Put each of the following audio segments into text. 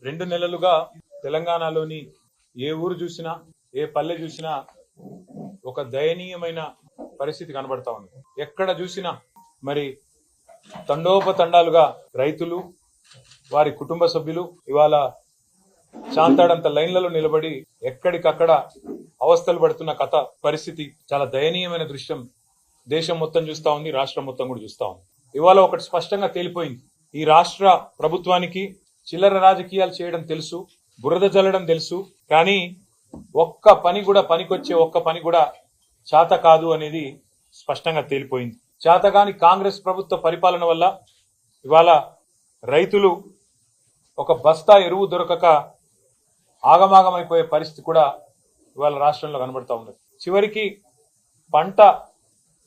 2 నెలలుగా తెలంగాణలోని ఏ ఊరు చూసినా ఏ పల్లె చూసినా ఒక దయనీయమైన పరిస్థితి కనబడతా ఉంది. ఎక్కడ చూసినా మరి తండోపతండాలుగా రైతులు వారి కుటుంబ సభ్యులు ఇవాళ చాంతాడంత లైన్లలో నిలబడి ఎక్కడికక్కడ అవస్థలు పడుతున్న పరిస్థితి చాలా దయనీయమైన దృశ్యం దేశం మొత్తం చూస్తా ఉంది, రాష్ట్రం మొత్తం కూడా చూస్తా ఉంది. ఇవాళ ఒకటి స్పష్టంగా తేలిపోయింది. ఈ రాష్ట్ర ప్రభుత్వానికి చిల్లర రాజకీయాలు చేయడం తెలుసు, బురద జల్లడం తెలుసు, కానీ ఒక్క పని కూడా పనికొచ్చే ఒక్క పని కూడా చేత కాదు అనేది స్పష్టంగా తేలిపోయింది. చేతగాని కాంగ్రెస్ ప్రభుత్వ పరిపాలన వల్ల ఇవాళ రైతులు ఒక బస్తా ఎరువు దొరకక ఆగమాగమైపోయే పరిస్థితి కూడా ఇవాళ రాష్ట్రంలో కనబడతా ఉన్నది. చివరికి పంట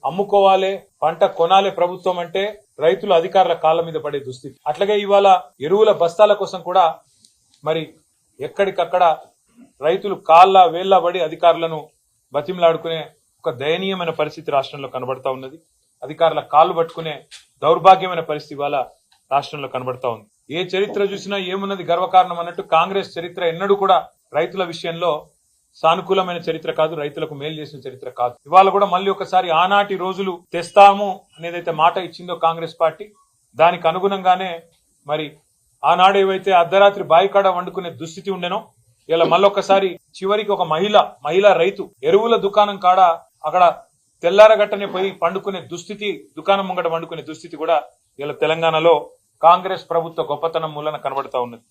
అమ్ముకోవాలి, పంట కొనాలి ప్రభుత్వం అంటే రైతులు అధికారుల కాళ్ళ మీద పడే దుస్థితి. అట్లాగే ఇవాళ ఎరువుల బస్తాల కోసం కూడా మరి ఎక్కడికక్కడ రైతులు కాళ్ళ వేళ్ల పడి అధికారులను బతిమలాడుకునే ఒక దయనీయమైన పరిస్థితి రాష్ట్రంలో కనబడతా ఉన్నది. అధికారుల కాళ్ళు పట్టుకునే దౌర్భాగ్యమైన పరిస్థితి ఇవాళ రాష్ట్రంలో కనబడతా ఉంది. ఏ చరిత్ర చూసినా ఏమున్నది గర్వకారణం అన్నట్టు కాంగ్రెస్ చరిత్ర ఎన్నడూ కూడా రైతుల విషయంలో సానుకూలమైన చరిత్ర కాదు, రైతులకు మేలు చేసిన చరిత్ర కాదు. ఇవాళ కూడా మళ్ళీ ఒకసారి ఆనాటి రోజులు తెస్తాము అనేదైతే మాట ఇచ్చిందో కాంగ్రెస్ పార్టీ, దానికి అనుగుణంగానే మరి ఆనాడు ఏవైతే అర్ధరాత్రి బాయికాడ వండుకునే దుస్థితి ఉండేనో ఇలా మళ్ళొక్కసారి చివరికి ఒక మహిళా రైతు ఎరువుల దుకాణం కాడ అక్కడ తెల్లారగట్టనే పోయి పండుకునే దుస్థితి, దుకాణం ముంగట వండుకునే దుస్థితి కూడా ఇలా తెలంగాణలో కాంగ్రెస్ ప్రభుత్వ గొప్పతనం మూలన కనబడతా ఉన్నది.